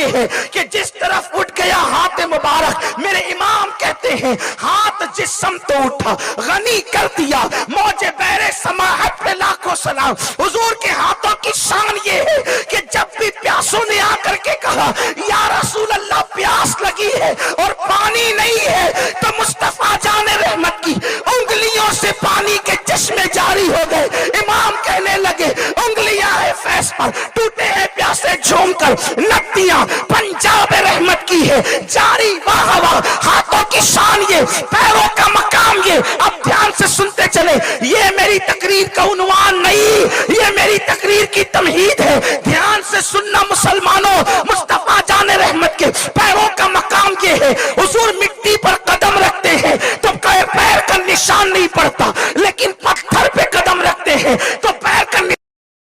یہ ہے کہ جس طرف اٹھ گیا ہاتھ مبارک، میرے امام کہتے ہیں ہاتھ جس سمت اٹھا غنی کر دیا، موج بحر سماحت پہ لاکھوں سلام۔ حضور کے ہاتھوں کی شان یہ ہے کہ جب بھی پیاسوں نے آ کر کے کہا یا رسول اللہ پیاس لگی ہے اور پانی نہیں ہے، تو مصطفیٰ جان رحمت کی انگلیوں سے پانی کے چشمے جاری ہو گئے۔ امام کہنے لگے انگلیاں ہے فیض پر، ٹوٹے ہیں پیاسے جھوم کر، نتیاں پنجاب رحمت کی ہے جاری واہ واہ۔ ہاتھوں کی شان یہ، پیروں کا مقام یہ۔ اب دھیان سے سنتے چلے، یہ میری تقریر کا عنوان نہیں، یہ میری تقریر کی تمہید ہے۔ دھیان سے سننا مسلمانوں، مصطفیٰ جان رحمت کے پیروں کا مقام یہ ہے۔ حضور مٹی پر قدم رکھتے ہیں تو پیر کا نشان نہیں پڑتا، لیکن پتھر پہ قدم رکھتے ہیں تو پیر کا نشان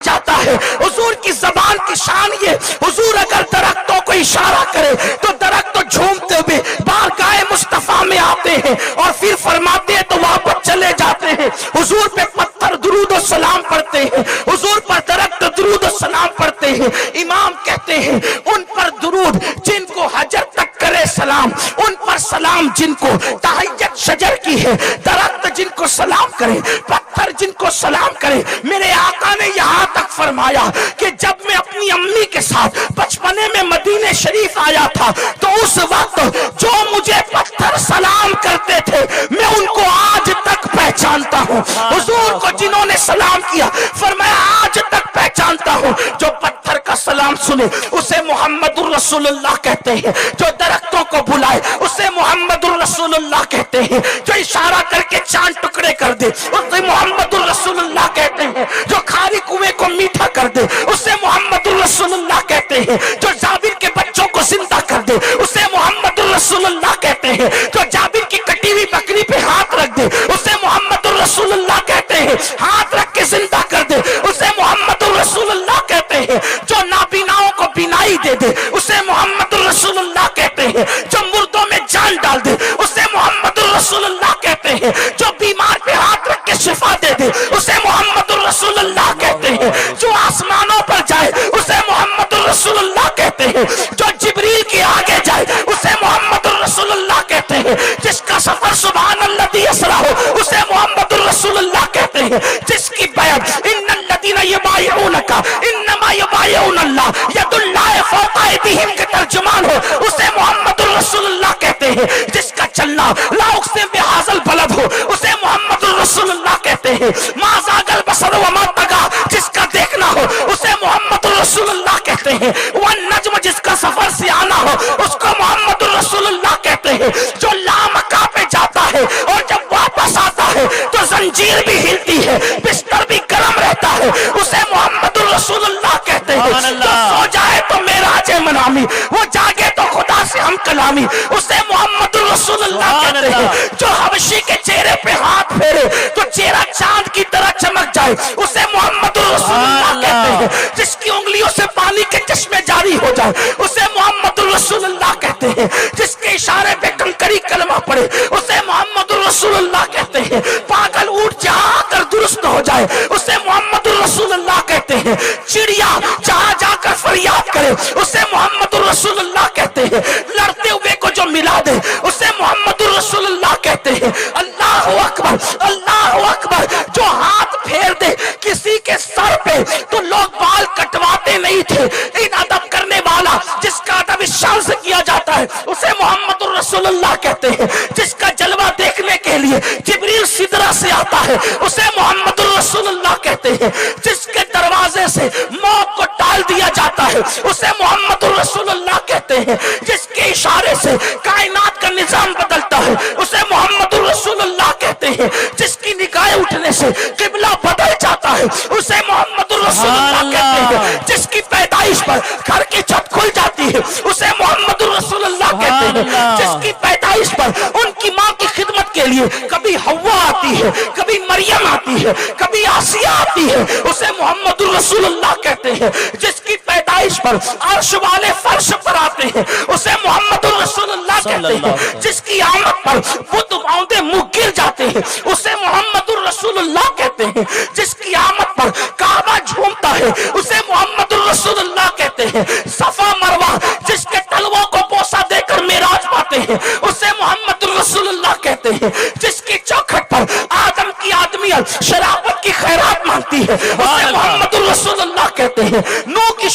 جاتا ہے۔ حضور کی زبان کی شان یہ، حضور اگر درختوں کو اشارہ کرے تو درخت جھومتے ہوئے بارگاہ مصطفیٰ میں آتے ہیں اور پھر فرماتے ہیں تو واپس چلے جاتے ہیں۔ حضور پہ پتھر درود و سلام پڑھتے ہیں، حضور پر درخت درود و سلام پڑھتے ہیں۔ امام کہتے ہیں ان پر درود جن کو حجر تک کرے سلام، ان پر سلام جن کو تحیت شجر کی ہے، درخت جن کو سلام کرے، پتھر جن کو سلام کرے۔ میرے آقا نے یہاں تک فرمایا کہ جب میں اپنی امی کے ساتھ بچپنے میں مدینہ شریف آیا تھا تو اس وقت جو مجھے پتھر سلام کرتے تھے میں ان کو آج تک پہچانتا ہوں۔ حضور کو جنہوں نے سلام کیا فرمایا آج تک پہچانتا ہوں۔ جو پتھر کا سلام سنے اسے محمد الرسول اللہ کہتے ہیں، جو درختوں کو بلائے اسے محمد الرسول اللہ کہتے ہیں، جو اشارہ کر کے چاند ٹکڑے کر دے اسے محمد الرسول اللہ کہتے ہیں، جو کھاری کنویں کو میٹھا کر دے اسے محمد الرسول اللہ کہتے ہیں، جو جابر کے بچوں کو زندہ کر دے اسے محمد الرسول اللہ کہتے ہیں، جو جابر کی کٹی ہوئی بکری پہ ہاتھ رکھ دے اسے محمد الرسول اللہ کہتے ہیں، ہاتھ رکھ کے زندہ کر دے اسے محمد الرسول اللہ کہتے ہیں، جو نابیناؤں کو بینائی دے دے اسے محمد الرسول اللہ کہتے ہیں، جو مردوں میں جان ڈال دے اسے محمد الرسول اللہ کہتے ہیں، جو بیمار پہ ہاتھ رکھ کے شفا دے دے اسے محمد الرسول اللہ کہتے ہیں، جو آسمانوں پر جائے اسے محمد الرسول اللہ کہتے ہیں، جو جبریل کے آگے جائے اسے محمد الرسول اللہ کہتے ہیں، جس کا سفر سبحان الذی اسرا ہو اسے محمد الرسول اللہ کہتے ہیں، جس کی بیعت ان الذین یبایعونک انما یبایعون اللہ ید اللہ فوق ایدیہم کے ترجمان ہو اسے محمد الرسول اللہ کہتے ہیں، جس کا چلنا لا اقسم بہذا البلد ہو اسے محمد الرسول اللہ کہتے ہیں، ما زاغ البصر وما طغى جس کا دیکھنا ہو اسے محمد الرسول اللہ کہتے ہیں، والنجم جس کا سفر سے آنا ہو اس کو محمد الرسول اللہ کہتے ہیں، جو لامکہ پہ جاتا ہے اور جب واپس آتا ہے تو زنجیر بھی ہلتی ہے بستر بھی گرم رہتا ہے اسے محمد الرسول اللہ کہتے ہیں، جو سو جائے تو معراج منامی وہ جاگے تو خدا سے ہم کلامی اسے محمد الرسول اللہ کہتے ہیں، جو حبشی کے چہرے پہ ہاتھ پھیرے تو چہرہ چاند کی طرح چمک جائے اسے محمد الرسول اللہ کہتے ہیں، جس کی انگلیوں سے پانی کے چشمے جاری ہو جائے اسے محمد الرسول اللہ کہتے ہیں، جس کے اشارے پہ کنکری کلمہ پڑے اسے محمد الرسول اللہ کہتے ہیں، پاگل اونٹ جہاں کر درست ہو جائے اسے محمد الرسول اللہ کہتے ہیں، چڑیا جہاں جا کر فریاد کرے اسے محمد الرسول اللہ کہتے ہیں، لڑتے ہوئے کو جو ملا دے اسے محمد الرسول اللہ کہتے ہیں، اللہ اکبر اللہ اکبر، جو ہاتھ پھیر دے کسی کے سر پہ تو لوگ بال کٹواتے نہیں تھے، ان ادب کرنے والا جس کا ادب اس شان سے کیا جاتا ہے اسے محمد الرسول اللہ کہتے ہیں، جس کا جلوہ دیکھنے کے لیے جبریل سدرہ سے آتا ہے اسے محمد الرسول اللہ کہتے ہیں، جس کے دروازے سے موت کو ٹال دیا جاتا ہے اسے محمد الرسول اللہ کہتے ہیں، جس کے اشارے سے کائنات کا نظام بدلتا ہے اسے محمد الرسول اللہ کہتے ہیں، جس کی نگاہیں اٹھنے سے قبلہ بدل جاتا ہے اسے محمد الرسول اللہ کہتے ہیں، جس کی پیدائش پر گھر کی چھت کھل جاتی ہے اسے محمد الرسول اللہ کہتے ہیں، جس کی پیدائش پر ان کی ماں کی خدمت کے لیے کبھی حوا آتی ہے کبھی مریم آتی ہے کبھی آسیہ آتی ہے اسے محمد الرسول اللہ کہتے ہیں، جس کی پیدائش پر عرش والے فرش پر آتے ہیں اسے محمد الرسول اللہ کہتے ہیں، جس کی آمد پر بت باندھے منہ گر جاتے ہیں اسے محمد الرسول اللہ کہتے ہیں، جس کی آمد پر کعبہ جھومتا ہے اسے محمد الرسول اللہ کہتے ہیں، صفا مروہ جس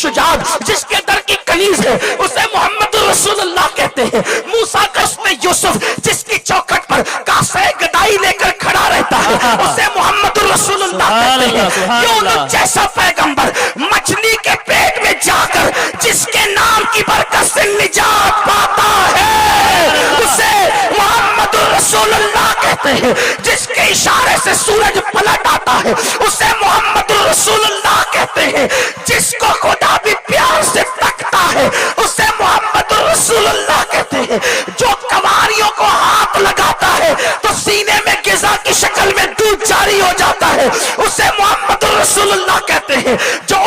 شجاعت جس کے در کی کنیز ہے اسے محمد رسول اللہ کہتے ہیں. موسیٰ کا حسن یوسف جس کی چوکھٹ پر کاسے گدائی لے کر کھڑا رہتا ہے اسے محمد رسول اللہ کہتے ہیں. یونس جیسا پیغمبر مچھلی کے پیٹ میں جا کر جس کے نام کی برکت سے نجات پاتا ہے اسے محمد رسول اللہ کہتے ہیں. جس کے اشارے سے سورج پلٹ آتا ہے اسے محمد رسول اللہ کہتے ہیں. جس کو خدا بھی پیار سے تکتا ہے اسے محمد رسول اللہ کہتے ہیں. جو کنواریوں کو ہاتھ لگاتا ہے تو سینے میں غذا کی شکل میں دودھ جاری ہو جاتا ہے اسے محمد رسول اللہ کہتے ہیں. جو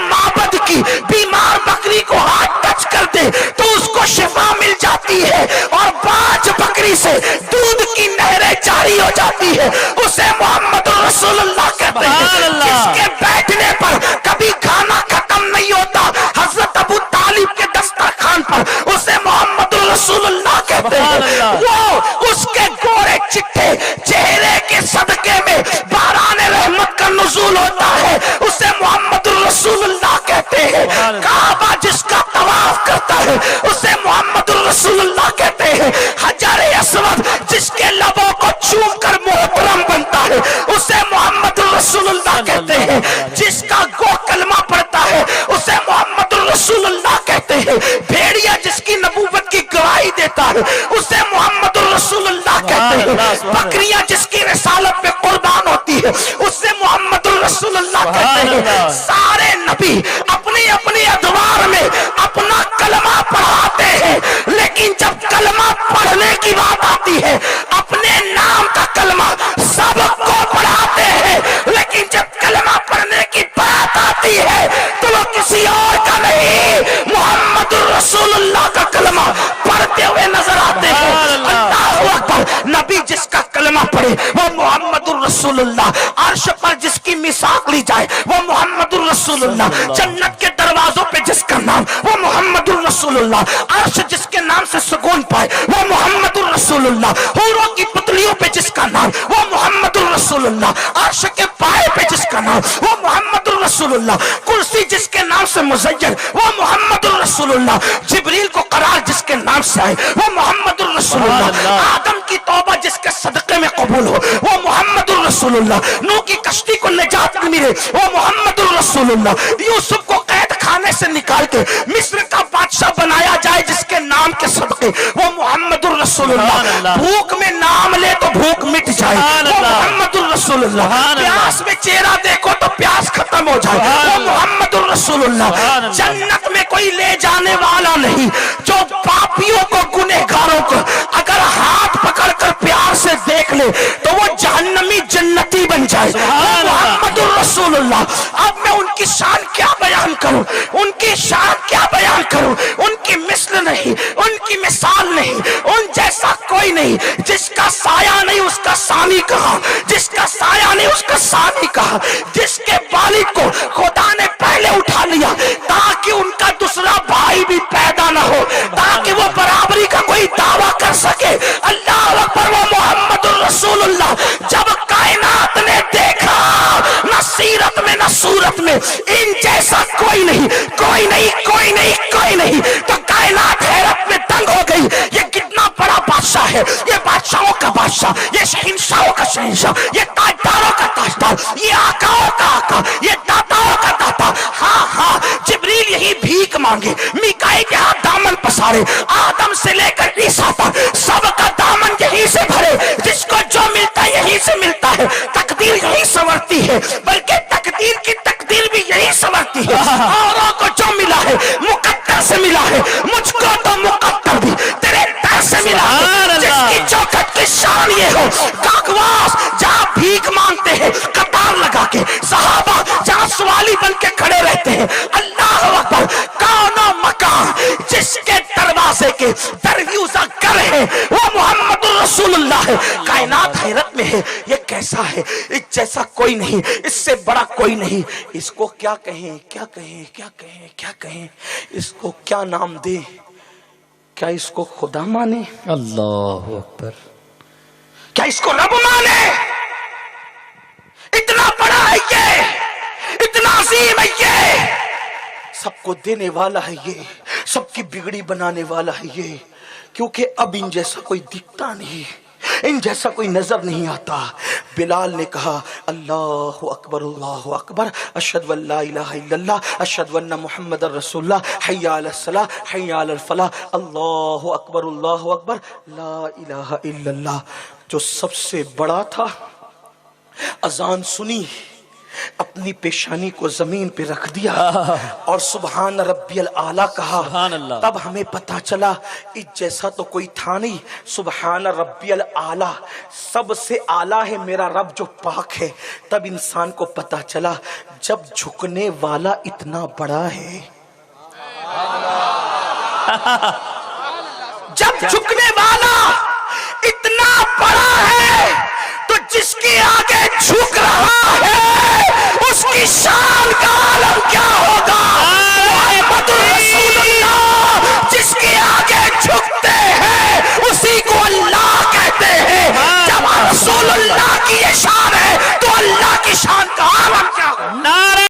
معبد کی بیمار بکری کو ہاتھ ٹچ کر دے تو اس کو شفا مل جاتی ہے اور باج بکری سے دودھ کی نہریں جاری ہو جاتی ہے اسے محمد رسول اللہ کہتے ہیں. جس کے بیٹھنے پر کبھی کھانا ختم نہیں ہوتا حضرت ابو طالب کے دسترخوان پر اسے محمد رسول اللہ کہتے ہیں. وہ اس کے گورے چٹھے چہرے کے صدقے میں باران رحمت کا نزول ہوتا ہے اسے محمد رسول اللہ کہتے ہیں. کعبہ جس کا طواف کرتا ہے اسے محمد رسول اللہ کہتے ہیں. حجر اسود جس کے لبوں کو چوم کر محترم بنتا ہے اسے محمد رسول اللہ کہتے ہیں. جس کا گو کلمہ پڑھتا ہے اسے محمد رسول اللہ کہتے ہیں. بھیڑیا جس کی نبوت کی گواہی دیتا ہے اسے محمد رسول اللہ کہتے ہیں. بکریاں جس کی رسالت پہ قربان ہوتی ہے اسے محمد رسول اللہ کہتے ہیں. سارے نبی اپنی اپنی ادوار میں اپنا کلمہ پڑھاتے ہیں لیکن جب کلمہ پڑھنے کی بات آتی ہے اپنے نام کا کلمہ سب کو پڑھاتے ہیں لیکن جب کلمہ پڑھنے کی بات آتی ہے تو وہ کسی اور کا نہیں محمد رسول اللہ کا کلمہ پڑھتے ہوئے نظر آتے ہیں. اللہ اکبر. نبی جس کا کلمہ پڑھے وہ محمد الرسول اللہ. عرش پر جس کی میثاق لی جائے وہ محمد الرسول اللہ. جنت کے دروازوں پہ جس کا نام وہ محمد الرسول اللہ. عرش جس کے نام سے سکون پائے وہ محمد الرسول اللہ. حوروں کی پتلیوں پہ جس کا نام وہ محمد الرسول اللہ. عرش کے پائے پہ جس کا نام وہ محمد الرسول اللہ. کرسی جس کے نام سے مزین وہ محمد الرسول اللہ. جبریل کو قرار جس کے نام سے آئے وہ محمد الرسول اللہ. آدم کی توبہ جس کے صدقے میں قبول ہو وہ محمد الرسول اللہ. نوح کی کشتی کو نجات ملے وہ محمد الرسول اللہ. یوسف کو قید خانے سے نکال کے مصر کا بادشاہ بنایا جائے جس کے نام کے صدقے وہ محمد الرسول اللہ. بھوک میں نام لے تو بھوک مٹ جائے وہ محمد الرسول اللہ. پیاس میں چہرہ دیکھو تو پیاس ختم ہو جائے وہ محمد الرسول اللہ. جنت میں کوئی لے جانے والا نہیں جو پاپیوں کو گنہگاروں کو اگر ہاتھ پکڑ کر پیار سے دیکھ لے تو وہ جہنمی جنتی بن جائے وہ محمد الرسول اللہ. اب میں ان کی شان کیا بیان کروں, ان کی شان کیا بیان کروں. ان کی مثل نہیں, ان کی مثال نہیں, ان جیسا کوئی نہیں. جس کا سایہ نہیں اس کا ثانی کہا, جس کا سایہ نہیں اس کا ثانی کہا. جس کے والد کو خدا نے پہلے اٹھا لیا تاکہ ان کا دوسرا بھائی بھی پیدا نہ ہو, تاکہ وہ برابری کا کوئی دعویٰ کر سکے. اللہ اکبر. وہ محمد الرسول اللہ. جب کائنات نے دیکھا نہ سیرت میں نہ صورت میں ان جیسا کوئی نہیں, کوئی نہیں, کوئی نہیں, کوئی نہیں, تو کائنات حیرت میں دنگ ہو گئی. یہ کتنا بڑا بادشاہ ہے, یہ بادشاہوں کا بادشاہ, یہ شہنشاہوں کا شہنشاہ, یہ تاجداروں کا تاجدار, یہ آقاؤں کا آقا, یہ داتاؤں کا داتا. ہاں ہاں جبریل یہی بھیک مانگے, میکائیل کے ہاتھ دامن پسارے, آدم سے لے کر عیسیٰ تک سب کا دامن یہی سے بھرے. جس کو جو ملتا ہے یہی سے ملتا ہے. تقدیر یہی سنورتی ہے, بلکہ تقدیر کی تقدیر بھی یہی سنورتی ہے. اوروں کو جو ملا ہے مقدر سے ملا ہے, مجھ کو تو مقدر بھی تیرے در سے ملا ہے. جس کی چوکھٹ کی شان یہ ہو, کاغواس جہاں بھیک مانگتے ہیں قطار لگا کے, صحابہ جہاں سوالی بن کے کھڑے رہتے ہیں. اللہ اکبر. کون و مکان جس کے دروازے کے درویزہ گر ہے وہ محمد الرسول اللہ ہے. کائنات حیرت میں ہے, یہ کیسا ہے, اس جیسا کوئی نہیں, اس سے بڑا کوئی نہیں. اس کو کیا کہیں, کیا کہیں, کیا کہیں, کیا کہیں, اس کو کیا نام دیں, کیا اس کو خدا مانے, اللہ اکبر, کیا اس کو رب مانے. اتنا بڑا ہے یہ, اتنا عظیم ہے یہ. سب کو دینے والا ہے یہ، سب کی بگڑی بنانے والا ہے یہ، کیونکہ اب ان جیسا کوئی دکھتا نہیں، ان جیسا کوئی نظر نہیں آتا۔ بلال نے کہا اللہ اکبر اشہد ان لا الہ الا اللہ اشہد ان محمد رسول اللہ، حی علی الصلاۃ حی علی الفلاح، اللہ اکبر لا الہ الا اللہ۔ جو سب سے بڑا تھا اذان سنی، اپنی پیشانی کو زمین پہ رکھ دیا اور سبحان ربی الاعلیٰ کہا۔ تب ہمیں پتا چلا اس جیسا تو کوئی تھا نہیں، سبحان ربی الاعلیٰ سب سے اعلیٰ ہے میرا رب جو پاک ہے۔ تب انسان کو پتا چلا جب جھکنے والا اتنا بڑا ہے، جب جھکنے والا